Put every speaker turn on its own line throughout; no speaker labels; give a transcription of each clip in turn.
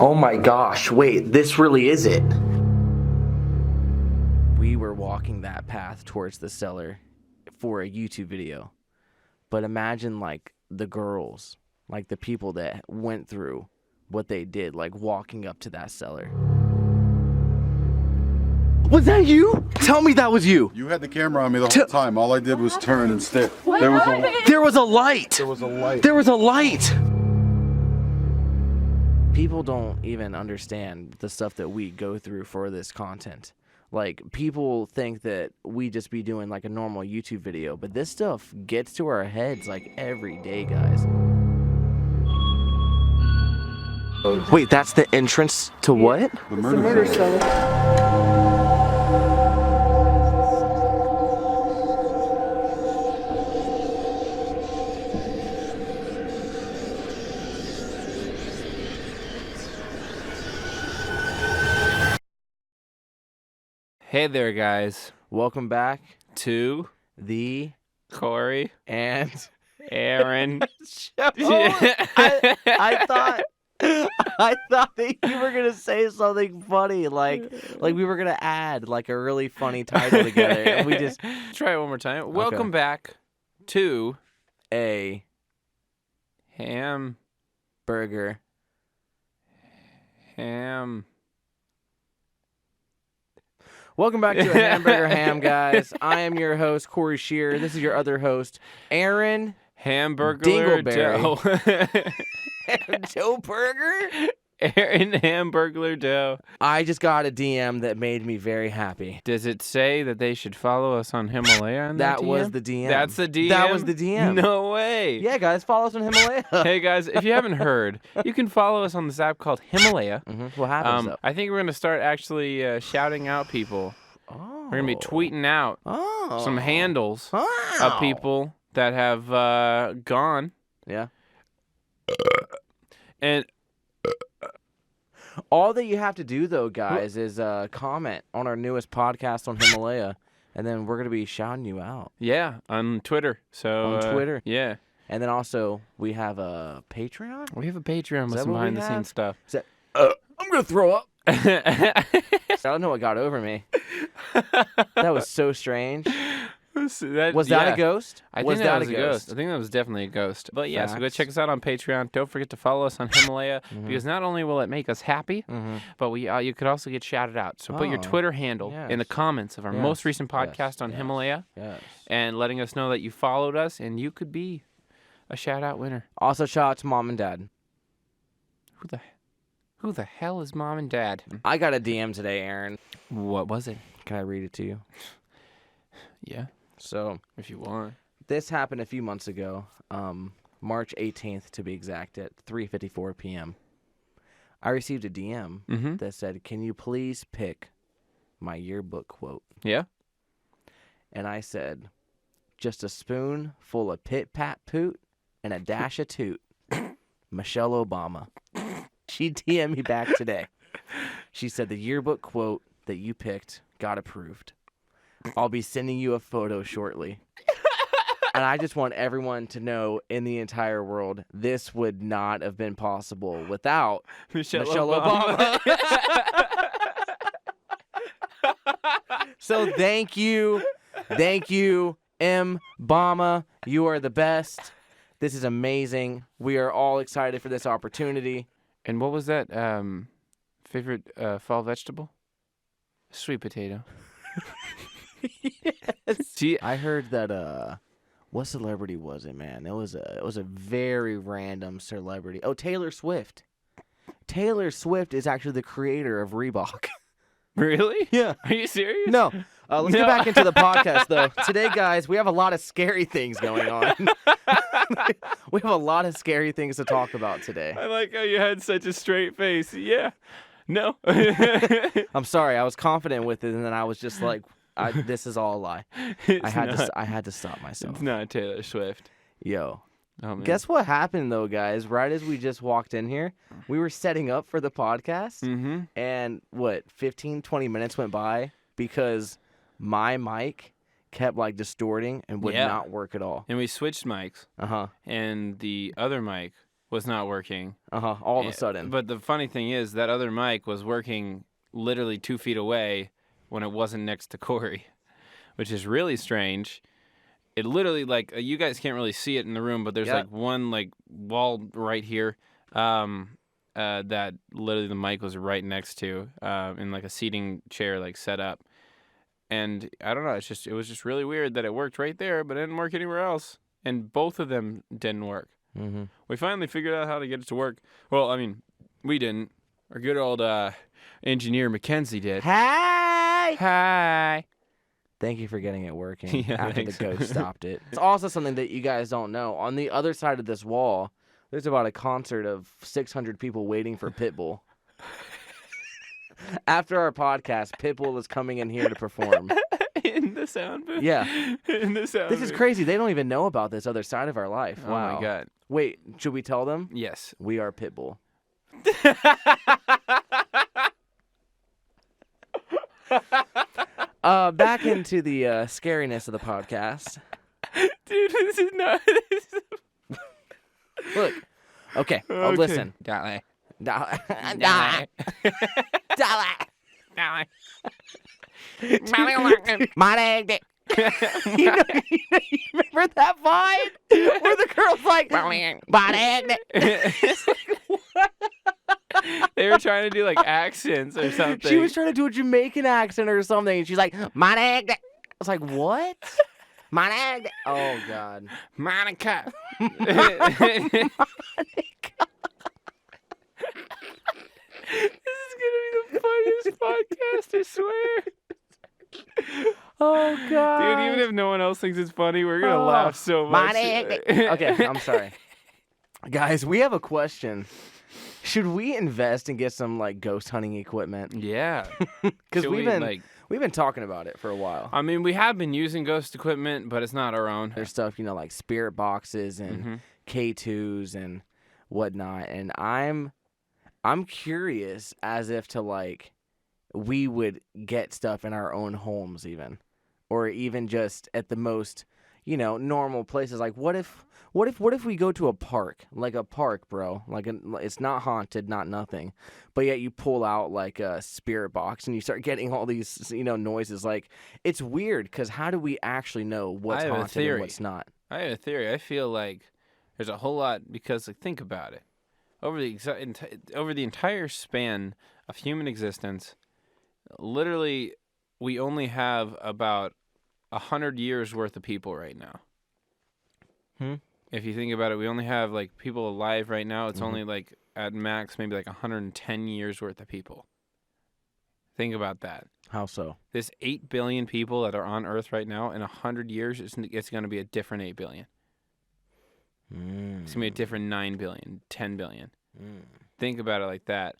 Oh my gosh, wait, this really is it. We were walking that path towards the cellar for a YouTube video. But imagine, like, the girls, like the people that went through what they did, like walking up to that cellar. Was that you? Tell me that was you.
You had the camera on me the whole time. All I did was turn and stare. There was a light.
There was a light.
There was a light.
There was a light. People don't even understand the stuff that we go through for this content. Like, people think that we just be doing like a normal YouTube video, but this stuff gets to our heads like every day, guys. Wait, that's the entrance to what?
The murder cellar.
Hey there, guys.
Welcome back
To
the
Corey
and
Aaron.
show. I thought that you were gonna say something funny, like we were gonna add like a really funny title together, and we just
Try it one more time. Welcome back to
a
Ham.
burger. Welcome back to a Hamburger Ham, guys. I am your host, Corey Scherer. This is your other host, Aaron
Hamburger
Dingleberry. Joe Burger?
Aaron Hamburglar Doe.
I just got a DM that made me very happy.
Does it say that they should follow us on Himalaya? On
That
DM?
was the DM.
That's the DM?
That was the DM.
No way.
Yeah, guys, follow us on Himalaya.
Hey, guys, if you haven't heard, you can follow us on this app called Himalaya.
What happens, though?
I think we're going to start actually shouting out people.
Oh.
We're going to be tweeting out some handles of people that have gone.
Yeah.
And
all that you have to do, though, guys, is comment on our newest podcast on Himalaya, and then we're going to be shouting you out.
yeah, on Twitter. So
On Twitter.
Yeah.
And then also, we have a Patreon?
We have a Patreon with
that
some
what we
behind-the-scenes
have?
stuff.
Is that, I'm going to throw up. I don't know what got over me. That was so strange. Was that a ghost?
I think that was a ghost. I think that was definitely a ghost. But yeah, so go
Facts.
check us out on Patreon. Don't forget to follow us on Himalaya because not only will it make us happy, but you could also get shouted out. So put your Twitter handle in the comments of our most recent podcast on Himalaya and letting us know that you followed us, and you could be a shout-out winner.
Also, shout out to Mom and Dad.
Who the hell is Mom and Dad?
I got a DM today, Aaron.
What was it?
Can I read it to you?
Yeah,
So,
if you want.
this happened a few months ago, March 18th to be exact, at 3:54 p.m. I received a DM that said, "Can you please pick my yearbook quote?"
Yeah?
And I said, "Just a spoon full of pit-pat-poot and a dash of toot. Michelle Obama." She DM'd me back today. She said, "The yearbook quote that you picked got approved. I'll be sending you a photo shortly." And I just want everyone to know in the entire world, this would not have been possible without Michelle Obama. So thank you, M. Obama. You are the best. This is amazing. We are all excited for this opportunity.
And what was that favorite fall vegetable? Sweet potato.
Yes. I heard that what celebrity was it, man? It was a very random celebrity. Oh, Taylor Swift. Taylor Swift is actually the creator of Reebok.
Really?
Yeah.
Are you serious?
No. Let's get back into the podcast, though. Today, guys, we have a lot of scary things going on. We have a lot of scary things to talk about today.
I like how you had such a straight face. Yeah. No.
I'm sorry. I was confident with it, and then I was just like, this is all a lie. I had to stop myself.
It's not Taylor Swift.
Yo.
Oh, man.
Guess what happened, though, guys? Right as we just walked in here, we were setting up for the podcast, and 15, 20 minutes went by because my mic kept, like, distorting and would not work at all.
And we switched mics.
Uh-huh.
And the other mic was not working.
All of a sudden.
But the funny thing is that other mic was working literally 2 feet away when it wasn't next to Corey, which is really strange. It literally, like, you guys can't really see it in the room, but there's like one like wall right here that literally the mic was right next to in like a seating chair like set up. And I don't know, it was just really weird that it worked right there, but it didn't work anywhere else. And both of them didn't work. Mm-hmm. We finally figured out how to get it to work. Well, I mean, we didn't. Our good old engineer Mackenzie did. Hi.
Thank you for getting it working after the ghost stopped it. It's also something that you guys don't know. On the other side of this wall, there's about a concert of 600 people waiting for Pitbull. After our podcast, Pitbull is coming in here to perform.
In the sound booth?
Yeah.
In the sound booth.
This is crazy. They don't even know about this other side of our life. Wow.
Oh, my God.
Wait, should we tell them?
Yes.
We are Pitbull. Back into the scariness of the podcast.
Dude, this is not...
Look. Okay. Oh, listen.
Dolly.
Dolly. My dick. You remember that Vine where the girl's like,
they were trying to do like accents or something.
She was trying to do a Jamaican accent or something, and she's like, I was like, what? Oh God,
Monica. This is gonna be the funniest podcast, I swear.
Oh God,
dude! Even if no one else thinks it's funny, we're gonna laugh so much.
Okay, I'm sorry, guys. We have a question. Should we invest and get some like ghost hunting equipment?
Yeah,
because we've been talking about it for a while.
I mean, we have been using ghost equipment, but it's not our own.
There's stuff, like spirit boxes and K2s and whatnot, and I'm curious as if to like we would get stuff in our own homes even, or even just at the most, normal places. Like what if we go to a park, bro, like it's not haunted, not nothing, but yet you pull out like a spirit box and you start getting all these, noises. Like it's weird because how do we actually know what's haunted and what's not?
I have a theory. I feel like there's a whole lot because like think about it. Over the entire span of human existence, literally, we only have about 100 years worth of people right now. If you think about it, we only have like people alive right now. It's only like at max maybe like 110 years worth of people. Think about that.
How so?
This 8 billion people that are on Earth right now, in 100 years, it's going to be a different 8 billion. It's going to be a different 9 billion, 10 billion. Think about it like that.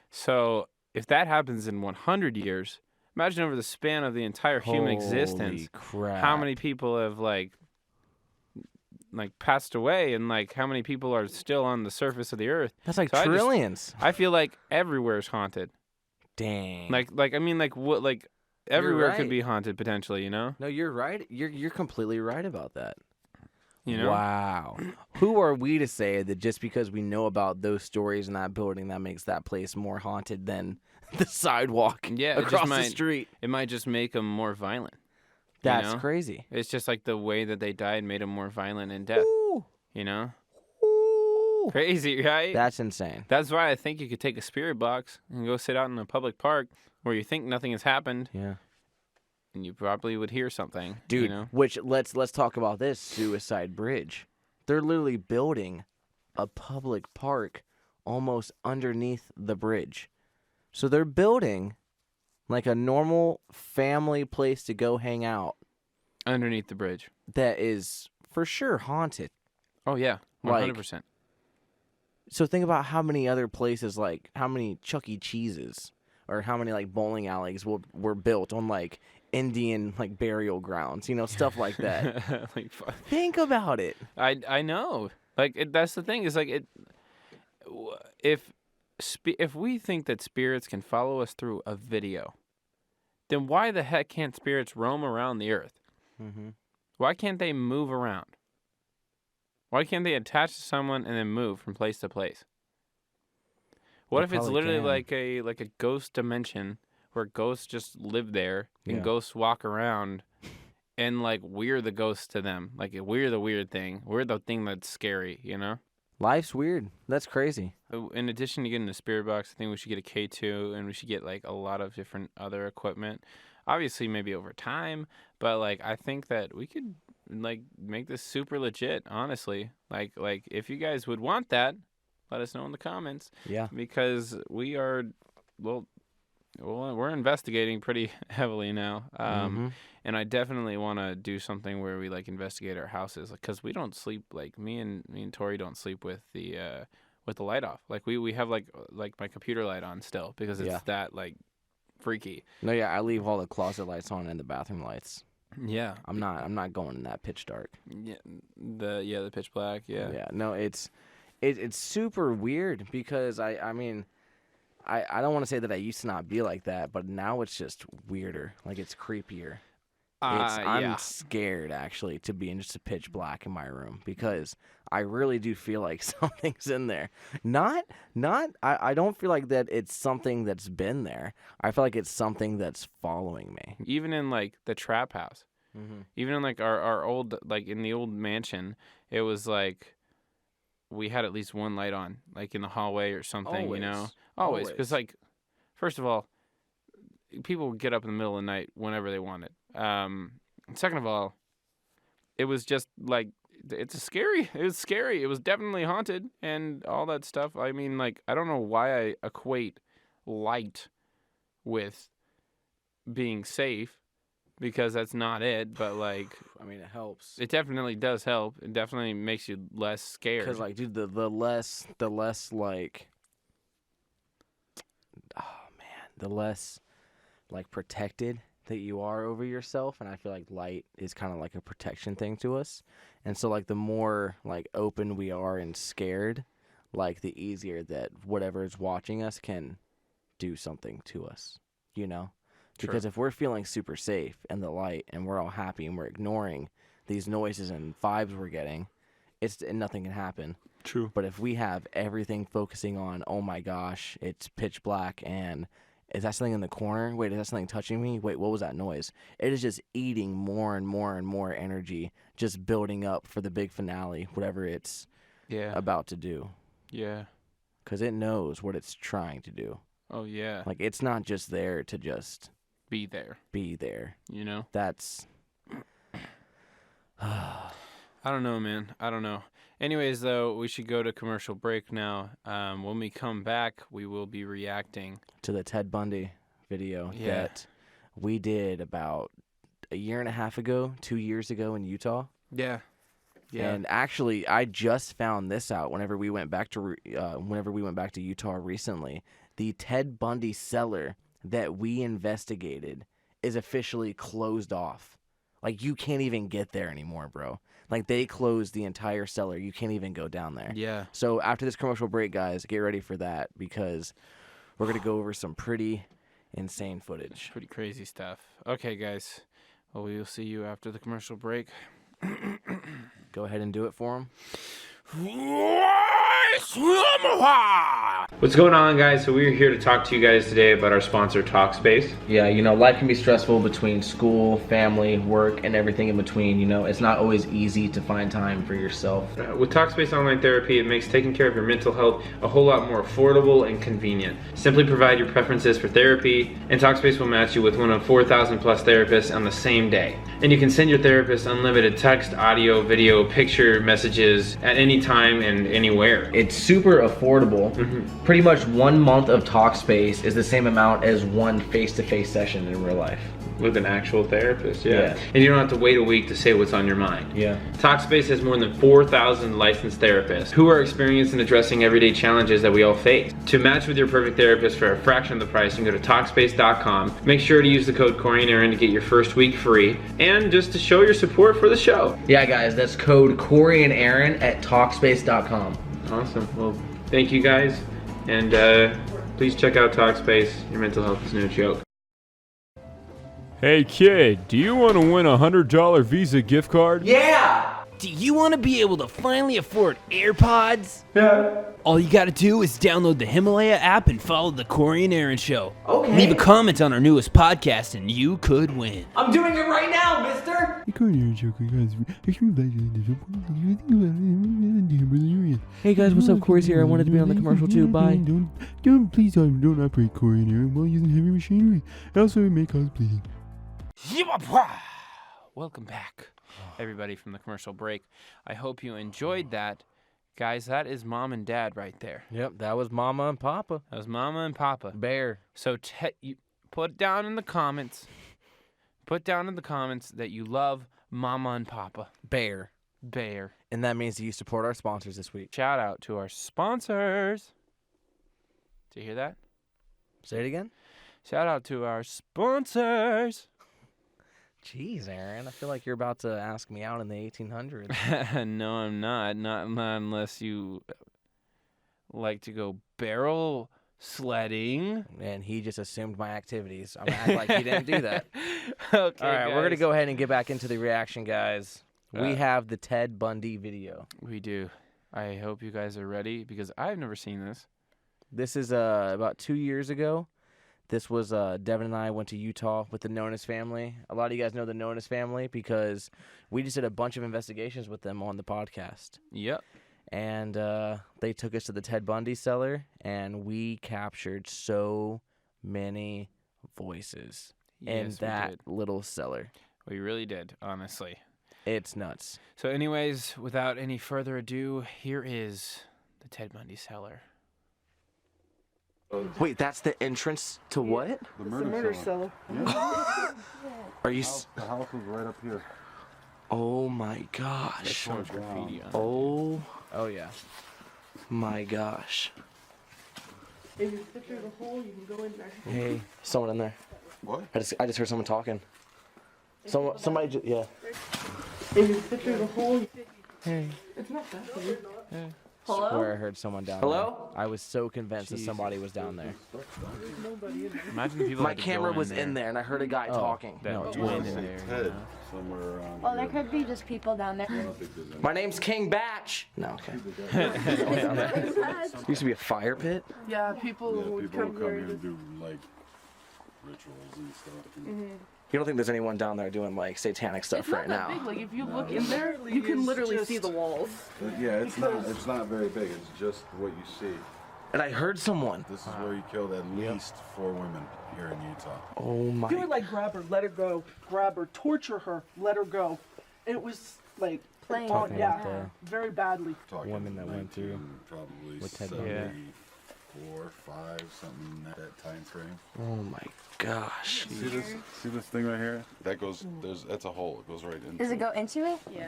So if that happens in 100 years, imagine over the span of the entire human existence, how many people have like passed away and like how many people are still on the surface of the earth.
That's like trillions.
I feel like everywhere is haunted.
Dang.
Like everywhere could be haunted potentially,
No, you're right. You're completely right about that.
Wow.
Who are we to say that just because we know about those stories in that building that makes that place more haunted than the sidewalk across the street?
It might just make them more violent.
That's crazy.
It's just like the way that they died made them more violent in death.
Ooh.
Ooh. Crazy, right?
That's insane.
That's why I think you could take a spirit box and go sit out in a public park where you think nothing has happened.
Yeah.
And you probably would hear something.
Dude, which let's talk about this Suicide Bridge. They're literally building a public park almost underneath the bridge. So they're building like a normal family place to go hang out.
Underneath the bridge.
That is for sure haunted.
Oh, yeah. 100%.
So think about how many other places, like how many Chuck E. Cheese's or how many like bowling alleys were built on like Indian like burial grounds, stuff like that. Think about it.
I know. That's the thing is like if we think that spirits can follow us through a video, then why the heck can't spirits roam around the earth? Why can't they move around? Why can't they attach to someone and then move from place to place? What if it's literally like a ghost dimension where ghosts just live there and ghosts walk around and like we're the ghosts to them? Like we're the weird thing. We're the thing that's scary, you know?
Life's weird. That's crazy.
In addition to getting the spirit box, I think we should get a K2 and we should get like a lot of different other equipment. Obviously, maybe over time, but like I think that we could like make this super legit. Honestly, like if you guys would want that, let us know in the comments.
Yeah.
Because we are, well, we're investigating pretty heavily now. And I definitely want to do something where we like investigate our houses, because we don't sleep. Like me and Tori don't sleep with the light off. Like we have like my computer light on still because it's that like freaky.
No, yeah, I leave all the closet lights on and the bathroom lights.
Yeah.
I'm not going in that pitch dark.
Yeah. The pitch black. Yeah.
Yeah. No, it's super weird because I mean, I don't want to say that I used to not be like that, but now it's just weirder. Like it's creepier. I'm scared actually to be in just a pitch black in my room because I really do feel like something's in there. I don't feel like that it's something that's been there. I feel like it's something that's following me.
Even in like the trap house, even in like our old, like in the old mansion, it was like we had at least one light on, like in the hallway or something.
Always.
You know, always, because like, first of all, people would get up in the middle of the night whenever they wanted. Second of all, it was just like it was scary. It was definitely haunted and all that stuff. I mean, like I don't know why I equate light with being safe, because that's not it. But like,
I mean, it helps.
It definitely does help. It definitely makes you less scared.
Because like, dude, the less like, oh man, the less like protected that you are over yourself, and I feel like light is kind of like a protection thing to us. And so like the more like open we are and scared, like the easier that whatever is watching us can do something to us, you know? Because if we're feeling super safe in the light and we're all happy and we're ignoring these noises and vibes we're getting, nothing can happen.
True.
But if we have everything focusing on, oh my gosh, it's pitch black and is that something in the corner? Wait, is that something touching me? Wait, what was that noise? It is just eating more and more and more energy, just building up for the big finale, whatever it's about to do.
Yeah.
Because it knows what it's trying to do.
Oh, yeah.
Like, it's not just there to just
be there. You know?
That's...
I don't know, man. I don't know. Anyways, though, we should go to commercial break now. When we come back, we will be reacting
to the Ted Bundy video that we did about a year and a half ago, 2 years ago in Utah.
Yeah.
And actually, I just found this out whenever we went back to Utah recently. The Ted Bundys Cellar that we investigated is officially closed off. Like, you can't even get there anymore, bro. Like, they closed the entire cellar. You can't even go down there.
Yeah.
So after this commercial break, guys, get ready for that because we're going to go over some pretty insane footage.
Pretty crazy stuff. Okay, guys. Well, we will see you after the commercial break.
Go ahead and do it for them.
What's going on, guys? So we're here to talk to you guys today about our sponsor, Talkspace.
Yeah, you know, life can be stressful between school, family, work, and everything in between. You know, it's not always easy to find time for yourself.
With Talkspace Online Therapy, it makes taking care of your mental health a whole lot more affordable and convenient. Simply provide your preferences for therapy, and Talkspace will match you with one of 4,000 plus therapists on the same day. And you can send your therapist unlimited text, audio, video, picture messages at any time and anywhere.
It's super affordable. Pretty much 1 month of Talkspace is the same amount as one face-to-face session in real life.
With an actual therapist, yeah. And you don't have to wait a week to say what's on your mind.
Yeah.
Talkspace has more than 4,000 licensed therapists who are experienced in addressing everyday challenges that we all face. To match with your perfect therapist for a fraction of the price, you can go to Talkspace.com. Make sure to use the code Corey and Aaron to get your first week free, and just to show your support for the show.
Yeah, guys, that's code Corey and Aaron at Talkspace.com.
Awesome. Well, thank you guys, and please check out Talkspace. Your mental health is no joke.
Hey kid, do you want to win a $100 Visa gift card?
Yeah!
Do you want to be able to finally afford AirPods? Yeah. All you got to do is download the Himalaya app and follow the Corey and Aaron Show. Okay. Leave a comment on our newest podcast and you could win.
I'm doing it right now, mister!
Hey guys, what's up? Corey's here. I wanted to be on the commercial too. Bye.
Please don't operate Corey and Aaron while using heavy machinery. Also, it may cause bleeding.
Welcome back, everybody, from the commercial break. I hope you enjoyed that. Guys, that is Mom and Dad right there.
Yep, that was Mama and Papa.
That was Mama and Papa.
Bear.
So you put down in the comments. Put down in the comments that you love Mama and Papa.
Bear.
And
that means that you support our sponsors this week.
Shout out to our sponsors. Did you hear that?
Say it again.
Shout out to our sponsors.
Jeez, Aaron, I feel like you're about to ask me out in the 1800s.
No, I'm not. Not unless you like to go barrel sledding.
And he just assumed my activities. I'm acting like he didn't do that.
Okay,
all right,
guys.
We're going to go ahead and get back into the reaction, guys. We have the Ted Bundy video.
We do. I hope you guys are ready because I've never seen this.
This is about 2 years ago. This was Devin and I went to Utah with the Nonis family. A lot of you guys know the Nonis family because we just did a bunch of investigations with them on the podcast.
Yep.
And they took us to the Ted Bundys Cellar, and we captured so many voices in that little cellar.
We really did, honestly.
It's nuts.
So anyways, without any further ado, here is the Ted Bundys Cellar.
Wait, that's the entrance to what?
The murder cellar. Yeah.
Are you?
The house was right up here.
Oh my gosh. Oh yeah. My gosh.
If you picture the hole, you can go in there.
Hey, someone in there.
What?
I just heard someone talking. Somebody just, yeah.
If you picture the hole,
Hey.
it's not that big.
Hey.
Hello?
Swear I heard someone down there. I was so convinced that somebody was down there.
Imagine the people.
My camera was in there and I heard a guy talking.
No,
Ted somewhere around.
Well, there could be just people down there.
My name's King Batch. No, okay. Used to be a fire pit.
Yeah, people would
People
come
will come
here.
here and do like rituals and stuff.
You don't think there's anyone down there doing like satanic stuff
It's
right
not that
now?
big. Like if you look in there, you can literally see the walls.
Yeah, it's not very big. It's just what you see.
And I heard someone.
This is where you killed at least 4 women here in Utah.
Oh my.
You would like grab her, let her go, grab her, torture her, let her go. It was like
Playing.
Talking about the
very badly.
Talking
women that went through
probably
with Ted
74, 5, something in that time frame.
Oh my gosh.
See this thing right here? That goes. That's a hole. It goes right in.
Does it go into it?
Yeah.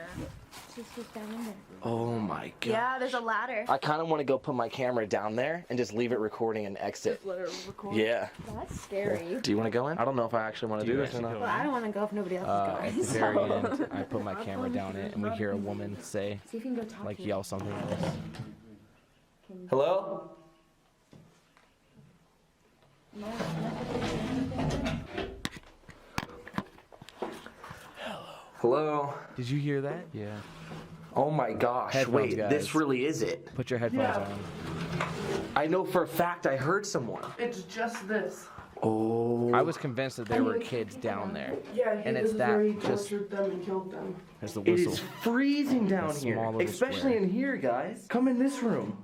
Just down in there.
Oh my god.
Yeah, there's a ladder.
I kind of want to go put my camera down there and just leave it recording and exit.
Let her record.
Yeah.
That's scary.
Do you want to go in? I don't know if I actually want to do this or not.
Well, I don't want to go if nobody else
At
is
the
going.
very end, I put my camera down it and we hear a woman say,
See if you can go talk
like
to
yell something else.
Can-
Hello?
No,
Hello? Did you hear that?
Yeah.
Oh my gosh. Headphones, Wait,
guys.
this really is it. Put your headphones on. I know for a fact I heard someone.
It's just this.
Oh. I was convinced that there were kids down there.
Yeah,
And
this
it's
is
that
where he
just-
tortured them and killed them.
There's the
It
whistle.
is freezing down
A
here,
small little
especially
square.
in here, guys. Come in this room.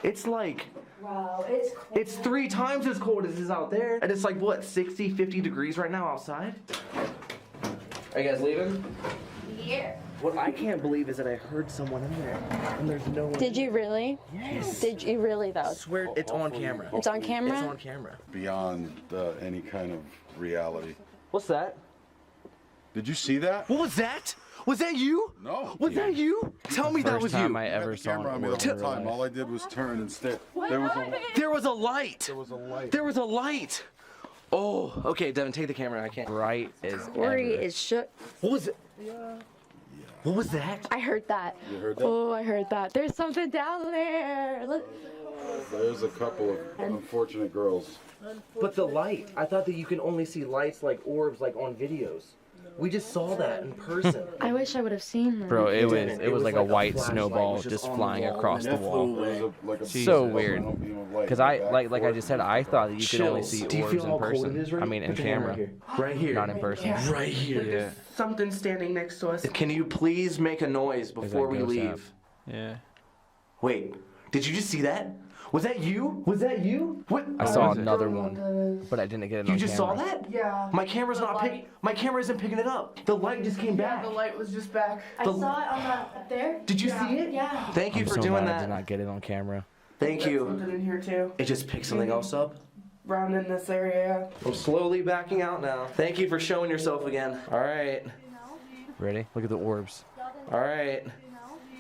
It's like,
Wow, it's cold.
it's 3 times as cold as it is out there. And it's like, what, 60, 50 degrees right now outside? Are you guys leaving?
Yeah.
What I can't believe is that I heard someone in there, and there's no one.
Did you really?
Yes.
Did you really though?
I swear it's on camera.
It's on camera?
It's on camera.
Beyond any kind of reality.
What's that?
Did you see that?
What was that? Was that you?
No.
Was that you? Tell me that
First
was
time
you.
I
You had
ever
the
saw
camera on me
an
the
orb
whole
in
time.
real
All
life.
I did was turn and stare.
There was a light.
There was a light.
There was a light. Oh, okay, Devin, take the camera. I can't.
Bright as
Corey
ever.
is shook.
What was it? What was that?
I heard that.
You heard that?
Oh, I heard that. There's something down there. Look.
There's a couple of unfortunate girls.
But the light. I thought that you can only see lights like orbs like on videos. We just saw that in person.
I wish I would have seen them.
Bro, it was like a white
flashlight
snowball
was
just
on the
flying
wall,
across
and
the
it
wall.
flew away.
So weird. Because like I just said, I thought that you could only see
Do you
orbs
feel
in
how cold it
person.
is right
I mean, in
Put your hand
camera,
right here.
not in person.
Right here.
Yeah.
Something standing next to us.
Can you please make a noise before we
ghost
leave?
app.
Yeah.
Wait, did you just see that? Was that you? Was that you? What?
I saw
was it?
another one, but I didn't get it
You
on
just
camera.
saw that?
Yeah.
My camera's
The
not
light.
my camera isn't picking it up. The light just came
Yeah,
back.
the light was just back.
I saw it on the up there.
Did you see it?
Yeah.
Thank you
I'm
for
so
doing
mad I did
that.
not get it on camera.
Thank you.
Something in here too.
It just picked something else up.
Round in this area.
I'm slowly backing out now. Thank you for showing yourself again. All right.
Ready? Look at the orbs.
All right.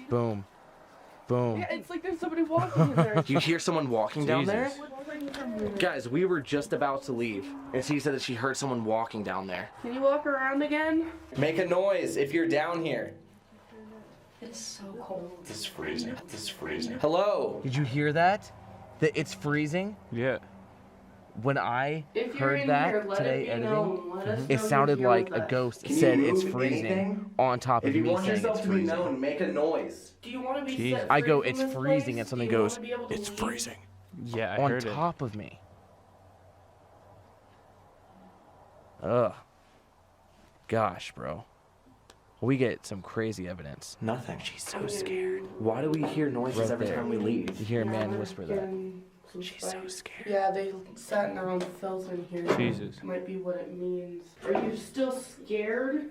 Boom. Boom.
Yeah, it's like there's somebody walking in there.
You hear someone walking down there?
Jesus.
Guys, we were just about to leave, and she said that she heard someone walking down there.
Can you walk around again?
Make a noise if you're down here.
It's so cold.
This is freezing. This is freezing.
Hello?
Did you hear that? That it's freezing?
Yeah.
When I
If you're
heard
in
that
here, let
today
it be
editing,
known. Let us know
it
you're
sounded
here
like
with
a
us.
ghost
Can you
said it's
move
freezing
anything?
on top of
If you
me
want
saying
yourself
it's
to be
freezing.
known, make a noise.
Do you want to be
Jesus.
set
I
free
go,
from
it's
this
freezing,
place?
and something
Do you
goes,
wanna be able to
it's
leave?
freezing.
Yeah, I
On
heard
top of me. Ugh. Gosh, bro. We get some crazy evidence.
Nothing.
She's so scared.
Why do we hear noises
Right
every
there.
time we leave?
You hear a man whisper that.
Getting some
She's so
spikes.
scared.
Yeah, they sat in their own filth in here.
Jesus.
Might be what it means. Are you still scared?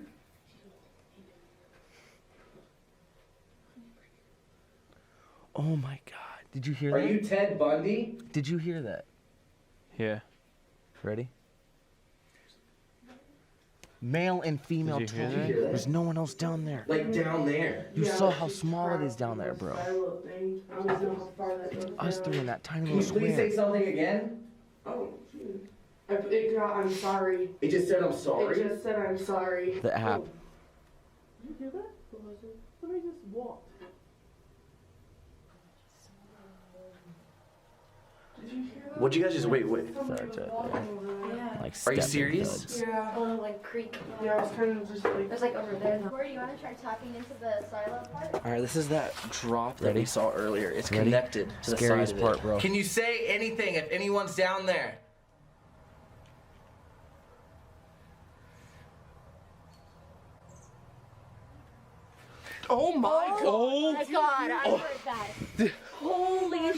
Oh my god. Did you hear
Are
that?
you Ted Bundy?
Did you hear that?
Yeah.
Ready? Male and female
Did you hear
talking.
that?
There's no one else down there.
Like down there.
You
Yeah,
saw
it's
how
just
small it
trapped
is down there,
in
bro.
this silo thing. I don't know how far that goes
Us
down.
three in that tiny
Can you
little
please say
square.
something again?
Oh, shoot. It got, I'm sorry.
It just said I'm
It
sorry.
just said I'm sorry.
The app.
Oh. Did you hear that? What was it? Somebody just walked. Did you hear that?
What'd you guys just wait?
Somebody
Thuds
was
right
walking
there.
over there.
Yeah.
Like
Are you
stepping
serious?
thuds.
Yeah.
Oh, like creek.
Yeah, I was kind of just like.
It was like over there.
Corey, you want to try tapping into the silo part?
All right, this is that drop that
Ready?
we saw earlier. It's
Ready?
connected to the
Scariest
side of
part,
it.
bro.
Can you say anything if anyone's down there?
Oh my god!
Oh my god, I heard that. Holy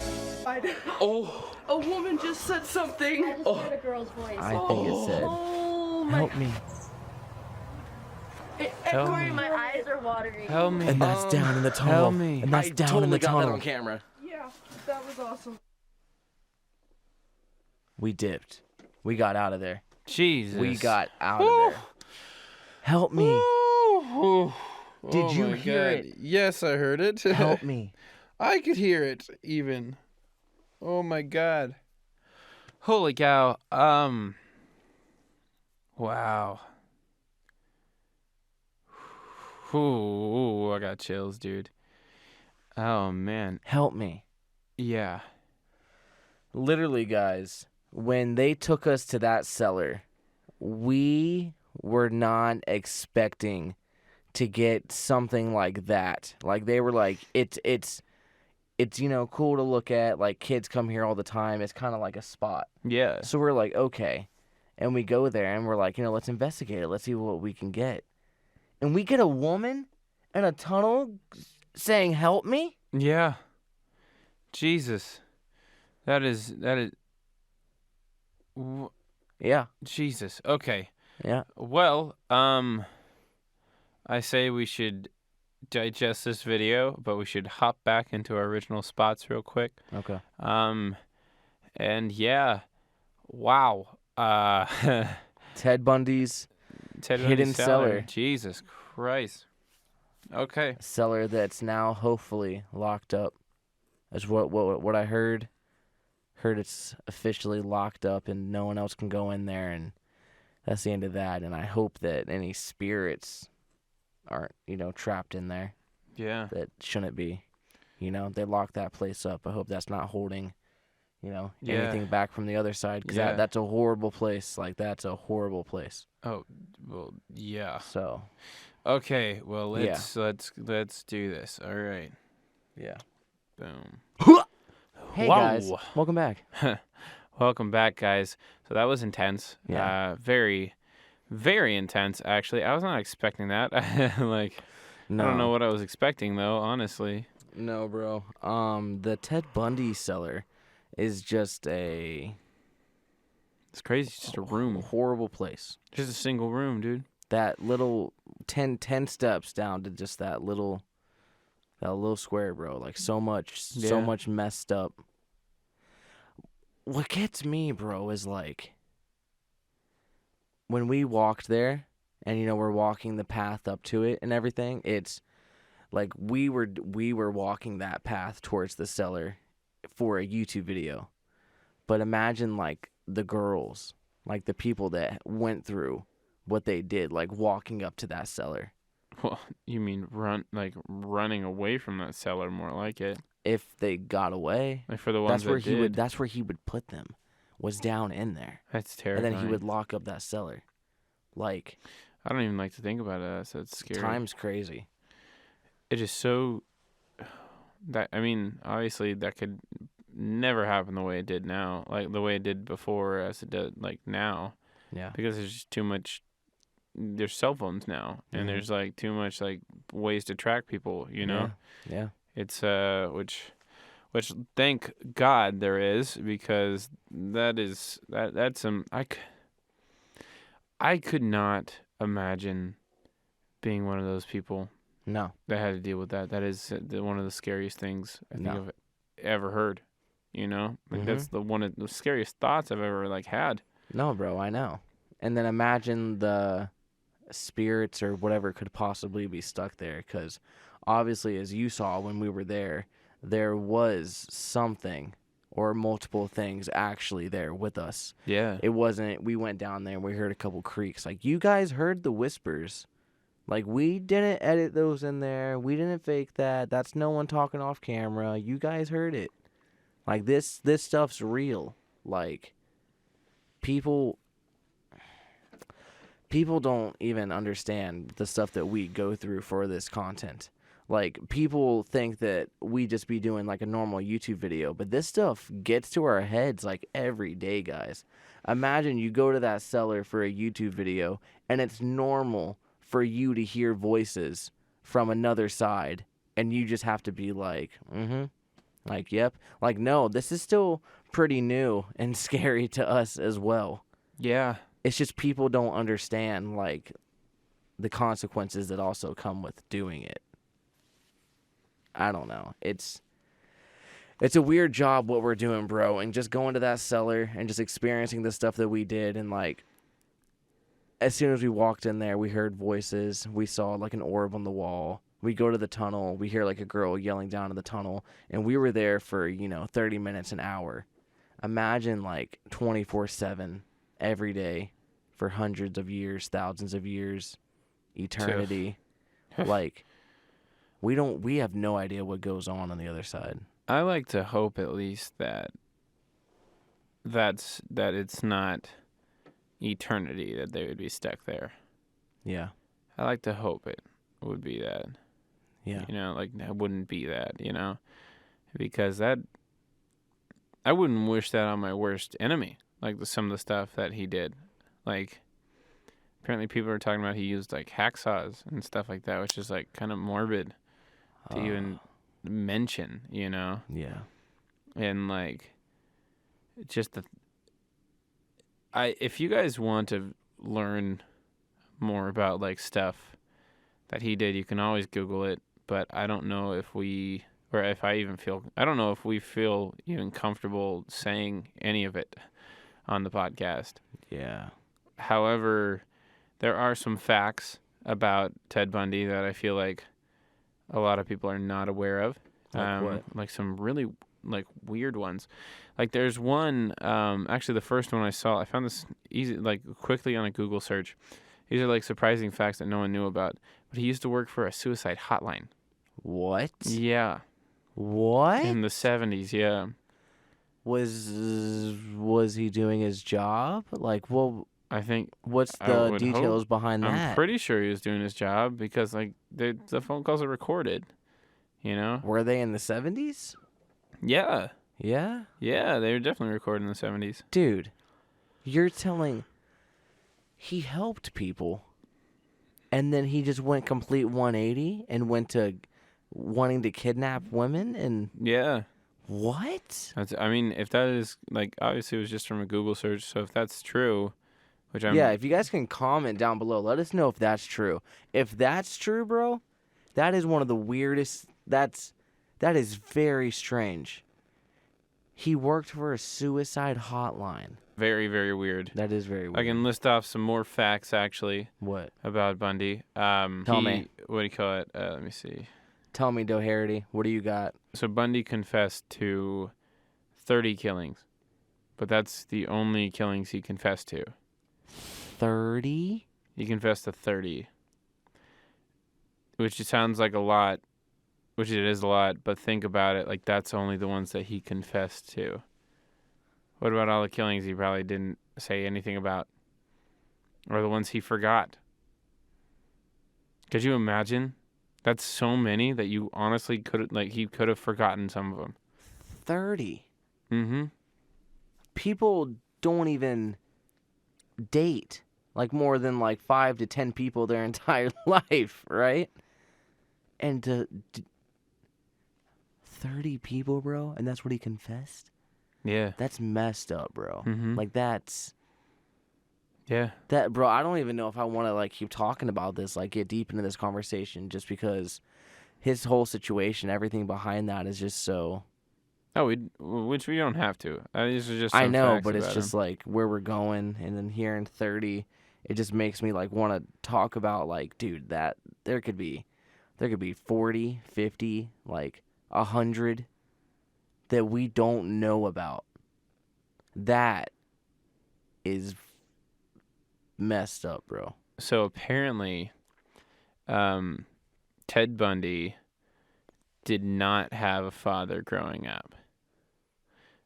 Oh,
A woman just said something.
I just heard a girl's voice.
I think it said,
Oh my.
help me.
Help
Corey,
me.
my eyes are watering.
Help me.
And that's down in the tunnel.
help me.
And that's
I
down
totally
in the
got that
tunnel.
on camera.
Yeah, that was awesome.
We dipped. We got out of there.
Jesus.
We got out of there. Help me.
Ooh.
Did
Oh
you
my
hear
God.
it?
Yes, I heard it.
Help me.
I could hear it even. Oh my God. Holy cow. Wow. Ooh, I got chills, dude. Oh man.
Help me.
Yeah.
Literally, guys, when they took us to that cellar, we were not expecting to get something like that. Like, they were like, it's you know, cool to look at. Like, kids come here all the time. It's kind of like a spot.
Yeah.
So we're like, okay. And we go there and we're like, you know, let's investigate it. Let's see what we can get. And we get a woman in a tunnel saying, help me?
Yeah. Jesus. That is
Yeah.
Jesus. Okay.
Yeah.
Well, I say we should digest this video, but we should hop back into our original spots real quick.
Okay.
And yeah. Wow.
Ted Bundy's
Ted
hidden
Bundys
cellar.
Jesus Christ. Okay.
cellar that's now hopefully locked up. That's what I heard. Heard it's officially locked up and no one else can go in there, and that's the end of that. And I hope that any spirits aren't, you know, trapped in there.
Yeah.
That shouldn't be. You know, they locked that place up. I hope that's not holding, you know, anything back from the other side, because
Yeah.
that's a horrible place. Like, that's a horrible place.
Oh, Well, yeah.
So.
Okay. Well, let's do this. All right.
Yeah.
Boom.
Hey
Wow.
guys, welcome back.
Welcome back, guys. So that was intense.
Yeah.
Very, very intense. Actually, I was not expecting that.
No.
I don't know what I was expecting though. Honestly.
No, bro. The Ted Bundys Cellar is just
It's crazy. It's just a room.
Horrible place.
Just a single room, dude.
That little 10 steps down to just that little square, bro. Like so much messed up. What gets me, bro, is like when we walked there and we're walking the path up to it and everything, it's like we were walking that path towards the cellar for a YouTube video. But imagine like the girls, like the people that went through what they did, like walking up to that cellar.
Well, you mean running away from that cellar, more like it.
If they got away,
like for the ones
that's where he would put them, was down in there.
That's terrifying.
And then he would lock up that cellar. Like,
I don't even like to think about it. That's scary.
Time's crazy.
It is so. Obviously that could never happen the way it did now, like the way it did before, as it did like now.
Yeah.
Because there's just too much. There's cell phones now, and there's like too much like ways to track people.
Yeah.
It's which thank God there is, because that's some I could not imagine being one of those people.
No.
That had to deal with that. That is one of the scariest things I think I've ever heard. That's one of the scariest thoughts I've ever had.
No, bro, I know. And then imagine the spirits or whatever could possibly be stuck there, because obviously, as you saw when we were there was something or multiple things actually there with us.
Yeah.
It wasn't, we went down there and we heard a couple creaks. Like, you guys heard the whispers. Like, we didn't edit those in there. We didn't fake that. That's no one talking off camera. You guys heard it. Like, this stuff's real. Like, people don't even understand the stuff that we go through for this content. Like, people think that we just be doing like a normal YouTube video, but this stuff gets to our heads like every day, guys. Imagine you go to that cellar for a YouTube video and it's normal for you to hear voices from another side, and you just have to be like, like, yep. Like, no, this is still pretty new and scary to us as well.
Yeah.
It's just people don't understand, like, the consequences that also come with doing it. I don't know. It's a weird job what we're doing, bro. And just going to that cellar and just experiencing the stuff that we did. And, like, as soon as we walked in there, we heard voices. We saw, like, an orb on the wall. We go to the tunnel. We hear, like, a girl yelling down in the tunnel. And we were there for, 30 minutes, an hour. Imagine, like, 24/7 every day for hundreds of years, thousands of years, eternity. Like, we have no idea what goes on the other side.
I like to hope at least that it's not eternity that they would be stuck there.
Yeah.
I like to hope it would be that.
Yeah.
It wouldn't be that, because that, I wouldn't wish that on my worst enemy. Like some of the stuff that he did. Like, apparently people are talking about he used like hacksaws and stuff like that, which is like kind of morbid to even mention,
Yeah.
And like, just if you guys want to learn more about like stuff that he did, you can always Google it. But I don't know if we feel even comfortable saying any of it on the podcast.
Yeah.
However, there are some facts about Ted Bundy that I feel like a lot of people are not aware of.
Like what?
Like some really like weird ones. Like there's one, actually the first one I found this quickly on a Google search. These are like surprising facts that no one knew about. But he used to work for a suicide hotline.
What?
Yeah.
What?
In the 70s, yeah.
Was he doing his job? Like, well,
I think.
What's
I
the
would
details
hope.
behind that?
I'm pretty sure he was doing his job because like the phone calls are recorded. You know?
Were they in the 70s?
Yeah.
Yeah?
Yeah, they were definitely recorded in the 70s.
Dude, you're telling he helped people and then he just went complete 180 and went to wanting to kidnap women and
Yeah.
what?
I mean, if that is like obviously it was just from a Google search, so if that's true, which I'm
Yeah, if you guys can comment down below, let us know if that's true. If that's true, bro, that is one of the weirdest. That is very strange. He worked for a suicide hotline.
very, very weird.
That is very weird.
I can list off some more facts actually.
What?
About Bundy?
Tell me.
What do you call it? Let me see.
Tell me, Doherty, what do you got?
So Bundy confessed to 30 killings, but that's the only killings he confessed to.
30?
He confessed to 30, which sounds like a lot, which it is a lot, but think about it, like that's only the ones that he confessed to. What about all the killings he probably didn't say anything about? Or the ones he forgot? Could you imagine? That's so many that you honestly he could have forgotten some of them.
30?
Mm-hmm.
People don't even date like more than like 5 to 10 people their entire life, right? And 30 people, bro, and that's what he confessed?
Yeah.
That's messed up, bro.
Mm-hmm.
Like that's
Yeah.
that, bro. I don't even know if I want to like keep talking about this, like get deep into this conversation, just because his whole situation, everything behind that is just so.
Oh, which we don't have to. These are just.
I
some
know,
facts
but it's
about
just
him.
like where we're going, and then hearing 30, it just makes me like want to talk about like, dude, that there could be 40, 50, like 100 that we don't know about. That is messed up, bro.
So apparently, Ted Bundy did not have a father growing up.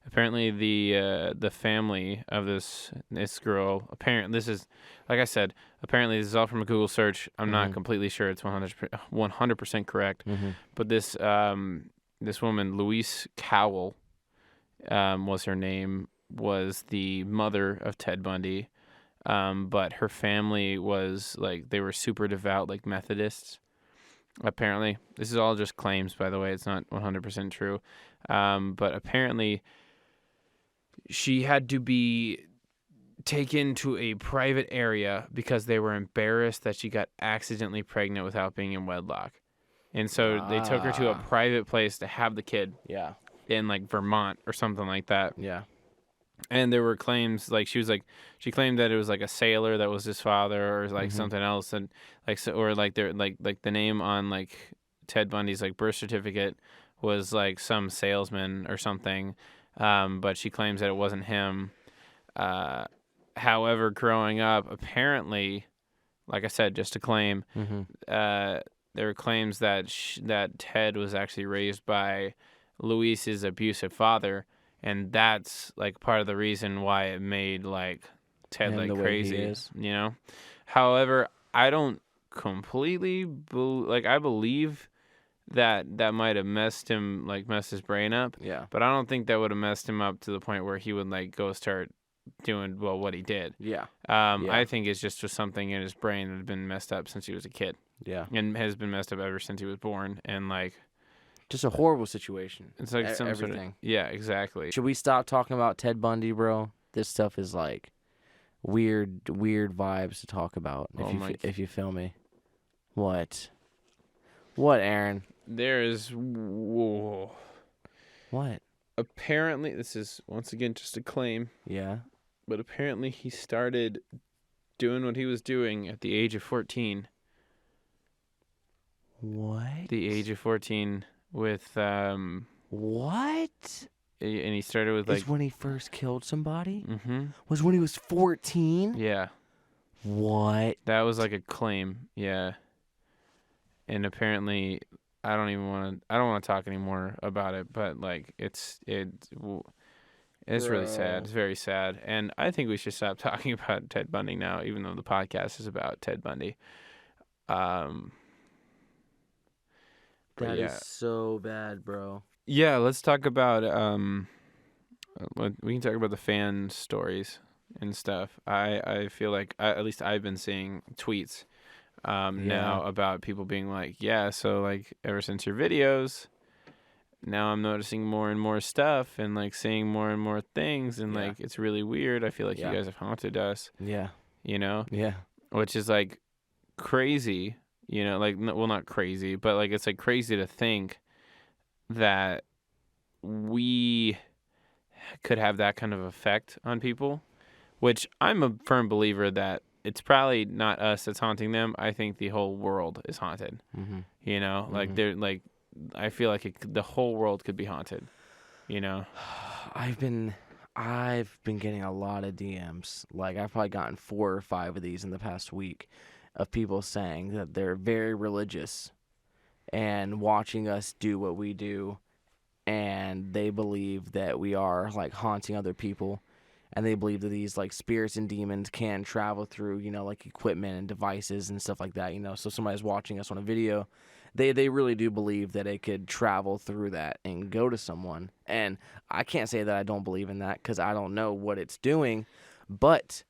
Apparently, the family of this girl. Apparently, this is like I said. Apparently, this is all from a Google search. I'm not completely sure it's 100% correct.
Mm-hmm.
But this woman, Louise Cowell, was her name. Was the mother of Ted Bundy. But her family was like they were super devout, like Methodists. Apparently, this is all just claims, by the way. It's not 100% true. But apparently, she had to be taken to a private area because they were embarrassed that she got accidentally pregnant without being in wedlock. And so they took her to a private place to have the kid.
Yeah.
In like Vermont or something like that.
Yeah.
And there were claims like she claimed that it was like a sailor that was his father or like something else, and like so, or like there like the name on like Ted Bundy's like birth certificate was like some salesman or something, but she claims that it wasn't him. However, growing up, apparently, like I said, just a claim, there were claims that that Ted was actually raised by Louise's abusive father. And that's like part of the reason why it made like Ted like crazy, you know. However, I don't completely I believe that might have messed his brain up.
Yeah.
But I don't think that would have messed him up to the point where he would like go start doing what he did.
Yeah.
I think it's just something in his brain that had been messed up since he was a kid.
Yeah.
And has been messed up ever since he was born, and like.
Just a horrible situation.
It's like some
everything.
Sort of, yeah, exactly.
Should we stop talking about Ted Bundy, bro? This stuff is like weird vibes to talk about. If you feel me. What, Aaron?
There is. Whoa.
What?
Apparently, this is once again just a claim.
Yeah.
But apparently, he started doing what he was doing at the age of 14.
What?
The age of 14. With
what?
And he started with like.
Is when he first killed somebody?
Mm-hmm.
Was when he was 14?
Yeah.
What?
That was like a claim. Yeah. And apparently, I don't want to talk anymore about it. But like, it's It's really sad. It's very sad. And I think we should stop talking about Ted Bundy now, even though the podcast is about Ted Bundy.
That is so bad, bro.
Yeah, let's talk about we can talk about the fan stories and stuff. I feel like at least I've been seeing tweets now about people being like, yeah, so like ever since your videos, now I'm noticing more and more stuff and like seeing more and more things and like it's really weird. I feel like you guys have haunted us.
Yeah.
You know?
Yeah.
Which is like crazy, you know, like well not crazy, but like it's like crazy to think that we could have that kind of effect on people, which I'm a firm believer that it's probably not us that's haunting them. I think the whole world is haunted.
Mm-hmm.
You know, like they're like, I feel like the whole world could be haunted. You know,
I've been getting a lot of DMs. Like I've probably gotten 4 or 5 of these in the past week of people saying that they're very religious and watching us do what we do, and they believe that we are like haunting other people, and they believe that these like spirits and demons can travel through, you know, like equipment and devices and stuff like that, you know. So somebody's watching us on a video, they really do believe that it could travel through that and go to someone. And I can't say that I don't believe in that because I don't know what it's doing, but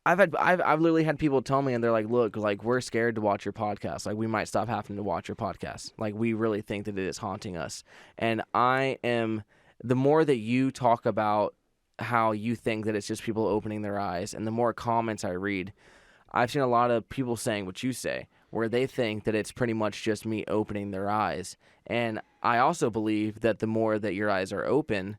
I've literally had people tell me, and they're like, look, like we're scared to watch your podcast. Like we might stop having to watch your podcast. Like we really think that it is haunting us. And the more that you talk about how you think that it's just people opening their eyes, and the more comments I read, I've seen a lot of people saying what you say, where they think that it's pretty much just me opening their eyes. And I also believe that the more that your eyes are open,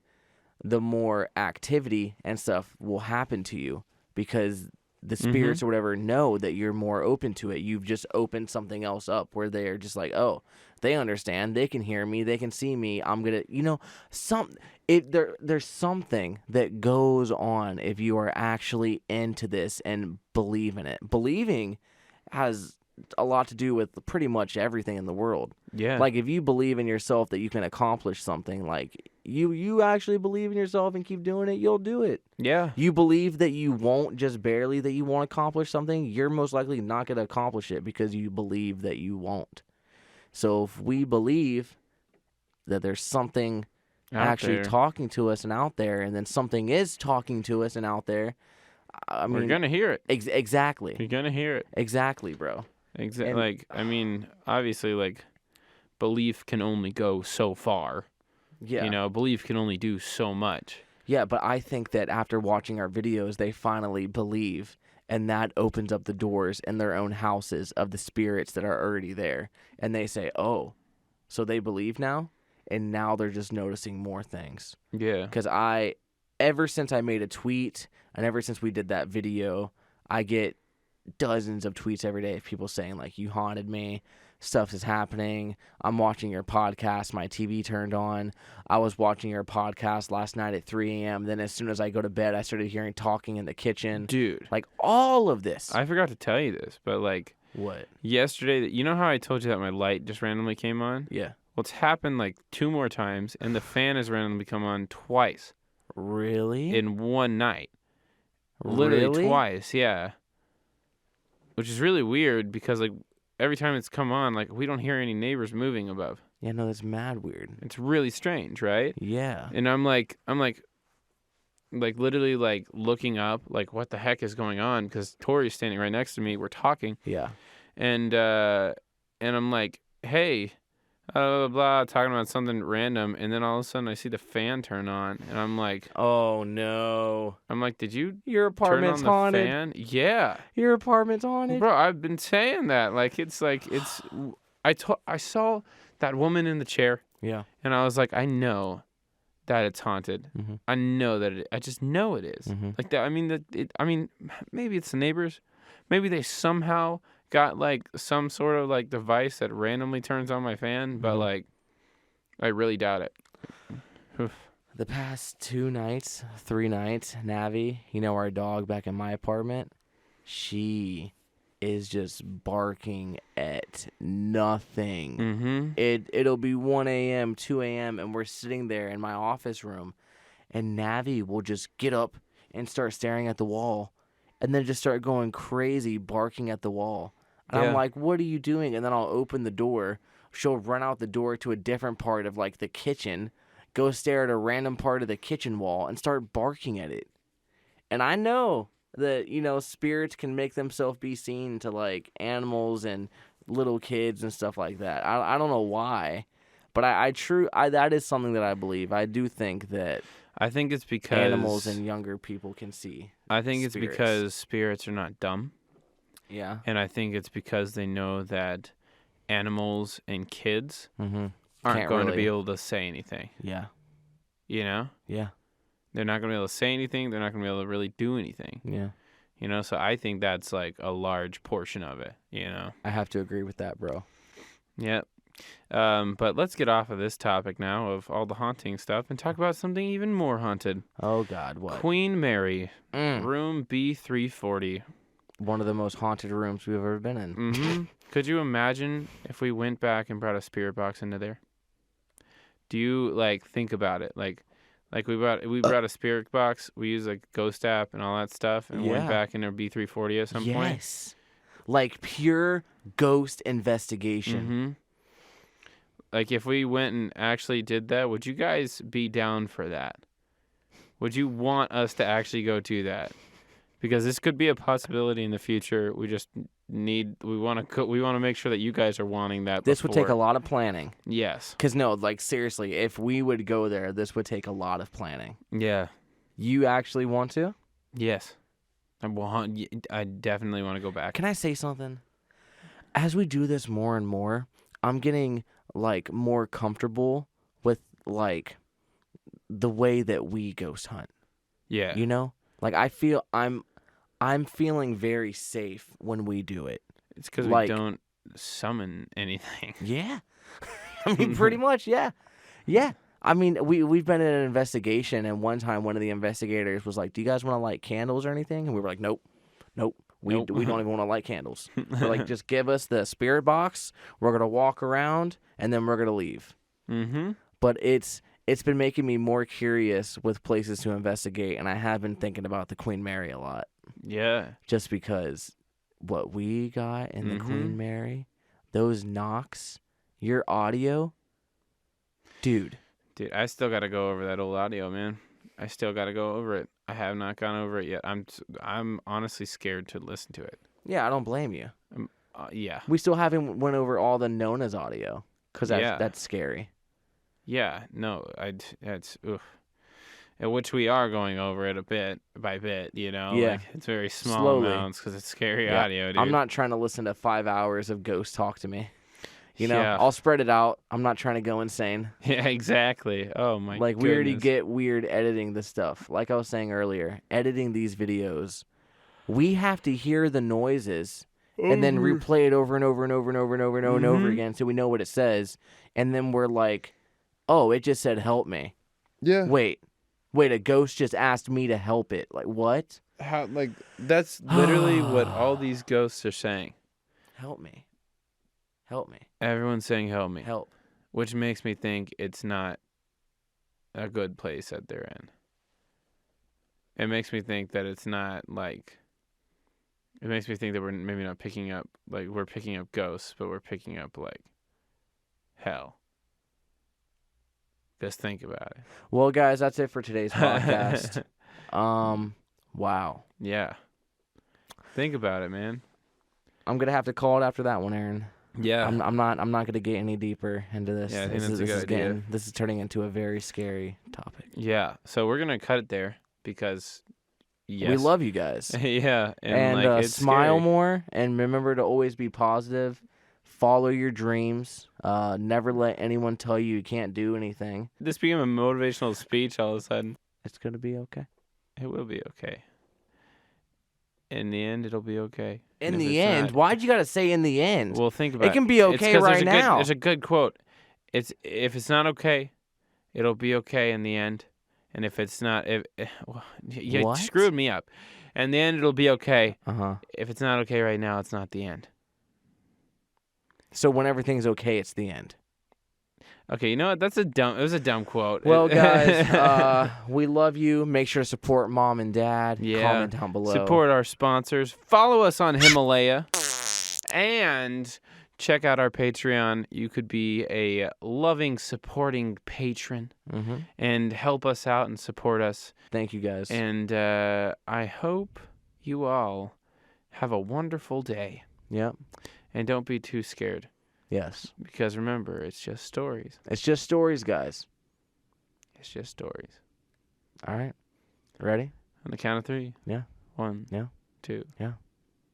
the more activity and stuff will happen to you, because the spirits or whatever know that you're more open to it. You've just opened something else up where they're just like, oh, they understand, they can hear me, they can see me, I'm gonna, you know, there's something that goes on if you are actually into this and believe in it. Believing has a lot to do with pretty much everything in the world.
Yeah.
Like if you believe in yourself that you can accomplish something, like you actually believe in yourself and keep doing it, you'll do it.
Yeah.
You believe that you won't, just barely, that you won't accomplish something, you're most likely not going to accomplish it because you believe that you won't. So if we believe that there's something actually talking to us and out there, and then something is talking to us and out there, I mean,
we're going to hear it.
Exactly.
You're going to hear it.
Exactly, bro.
Like, I mean, obviously, like, belief can only go so far.
Yeah.
You know, belief can only do so much.
Yeah, but I think that after watching our videos, they finally believe, and that opens up the doors in their own houses of the spirits that are already there. And they say, oh, so they believe now? And now they're just noticing more things.
Yeah.
Because ever since I made a tweet, and ever since we did that video, I get dozens of tweets every day of people saying, like, you haunted me, stuff is happening, I'm watching your podcast, my TV turned on, I was watching your podcast last night at 3 a.m., then as soon as I go to bed, I started hearing talking in the kitchen.
Dude.
Like, all of this.
I forgot to tell you this, but, like...
What?
Yesterday, you know how I told you that my light just randomly came on?
Yeah.
Well, it's happened, like, 2 more times, and the fan has randomly come on twice.
Really?
In one night. Literally
Really?
twice, yeah. Which is really weird because, like, every time it's come on, like, we don't hear any neighbors moving above.
Yeah, no, that's mad weird.
It's really strange, right?
Yeah.
And I'm like, literally, like, looking up, like, what the heck is going on? Because Tori's standing right next to me. We're talking.
Yeah.
And I'm like, hey, blah, blah, blah, talking about something random. And then all of a sudden I see the fan turn on. And I'm like,
oh, no.
I'm like, did you
Your apartment's
turn on the
haunted.
fan? Yeah.
Your apartment's haunted.
Bro, I've been saying that. Like, I saw that woman in the chair.
Yeah.
And I was like, I know that it's haunted.
Mm-hmm.
I know that I just know it is.
Mm-hmm.
Like that. I mean, maybe it's the neighbors. Maybe they somehow got like some sort of like device that randomly turns on my fan, but like I really doubt it. Oof.
The past 3 nights, Navi, you know, our dog back in my apartment, she is just barking at nothing.
Mm-hmm.
It'll be 1 a.m., 2 a.m., and we're sitting there in my office room, and Navi will just get up and start staring at the wall, and then just start going crazy, barking at the wall. And I'm like, what are you doing? And then I'll open the door. She'll run out the door to a different part of, like, the kitchen, go stare at a random part of the kitchen wall, and start barking at it. And I know that, you know, spirits can make themselves be seen to, like, animals and little kids and stuff like that. I don't know why, but that is something that I believe. I do think that
I think it's because
animals and younger people can see.
I think it's because spirits are not dumb.
Yeah.
And I think it's because they know that animals and kids aren't going to be able to say anything.
Yeah.
You know?
Yeah.
They're not going to be able to say anything. They're not going to be able to really do anything.
Yeah.
You know, so I think that's like a large portion of it, you know?
I have to agree with that, bro.
Yep. But let's get off of this topic now of all the haunting stuff and talk about something even more haunted.
Oh, God, what?
Queen Mary, room B340.
One of the most haunted rooms we've ever been in.
Mm-hmm. Could you imagine if we went back and brought a spirit box into there? Do you, like, think about it? Like we brought a spirit box, we used, like, Ghost app and all that stuff, and went back in our B340 at some point?
Yes. Like, pure ghost investigation.
Mm-hmm. Like, if we went and actually did that, would you guys be down for that? Would you want us to actually go do that? Because this could be a possibility in the future. We just we want to make sure that you guys are wanting that.
This would take a lot of planning.
Yes.
Because no, like, seriously, if we would go there, this would take a lot of planning.
Yeah.
You actually want to?
Yes. I definitely want to go back.
Can I say something? As we do this more and more, I'm getting, like, more comfortable with, like, the way that we ghost hunt.
Yeah.
You know? Like, I feel I'm feeling very safe when we do it.
It's because
like,
we don't summon anything.
Yeah. I mean, pretty much, yeah. Yeah. I mean, we've been in an investigation, and one time one of the investigators was like, do you guys want to light candles or anything? And we were like, nope. We don't even want to light candles. We're like, just give us the spirit box. We're going to walk around, and then we're going to leave.
Mm-hmm.
But it's been making me more curious with places to investigate, and I have been thinking about the Queen Mary a lot.
Yeah.
Just because what we got in the Queen Mary, those knocks, your audio, dude.
Dude, I still got to go over that old audio, man. I still got to go over it. I have not gone over it yet. I'm honestly scared to listen to it.
Yeah, I don't blame you.
Yeah.
We still haven't went over all the Nona's audio, because that's scary.
Yeah, no, that's oof. Which we are going over it a bit by bit, you know?
Yeah.
Like, it's very small
Slowly.
amounts because it's scary audio, dude.
I'm not trying to listen to 5 hours of ghost talk to me. You know,
Yeah.
I'll spread it out. I'm not trying to go insane.
Yeah, exactly. Oh, my
Like,
goodness.
we already get weird editing the stuff. Like I was saying earlier, editing these videos, we have to hear the noises and then replay it over and over and over and over and over and over and over again so we know what it says. And then we're like, oh, it just said help me.
Yeah.
Wait, a ghost just asked me to help it. Like, what?
How, like,
That's literally what all these ghosts are saying.
Help me. Help me.
Everyone's saying help me.
Help.
Which makes me think it's not a good place that they're in. It makes me think that it's not like... It makes me think that we're maybe not picking up... Like, we're picking up ghosts, but we're picking up, like, hell. Just think about it.
Well, guys, that's it for today's podcast. Wow.
Yeah. Think about it, man.
I'm gonna have to call it after that one, Aaron.
Yeah.
I'm not gonna get any deeper into this.
Yeah, I think that's a good idea.
This is turning into a very scary topic.
Yeah. So we're gonna cut it there because
we love you guys.
Yeah.
And
like, it's
smile
scary.
more, and remember to always be positive. Follow your dreams. Never let anyone tell you can't do anything.
This became a motivational speech all of a sudden.
It's gonna be okay.
It will be okay. In the end, it'll be okay.
In the end? Why'd you gotta say in the end?
Well, think about it.
It can be okay right now.
There's a good quote. If it's not okay, it'll be okay in the end. And if it's not, you
What?
screwed me up. In the end, it'll be okay.
Uh-huh.
If it's not okay right now, it's not the end.
So when everything's okay, it's the end.
Okay, you know what? It was a dumb quote.
Well, guys, we love you. Make sure to support Mom and Dad.
Yeah.
Comment down below.
Support our sponsors. Follow us on Himalaya. And check out our Patreon. You could be a loving, supporting patron and help us out and support us.
Thank you, guys.
And I hope you all have a wonderful day.
Yep.
And don't be too scared.
Yes.
Because remember, it's just stories.
It's just stories, guys.
It's just stories.
All right. Ready?
On the count of 3.
Yeah.
1.
Yeah.
2.
Yeah.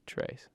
Trace.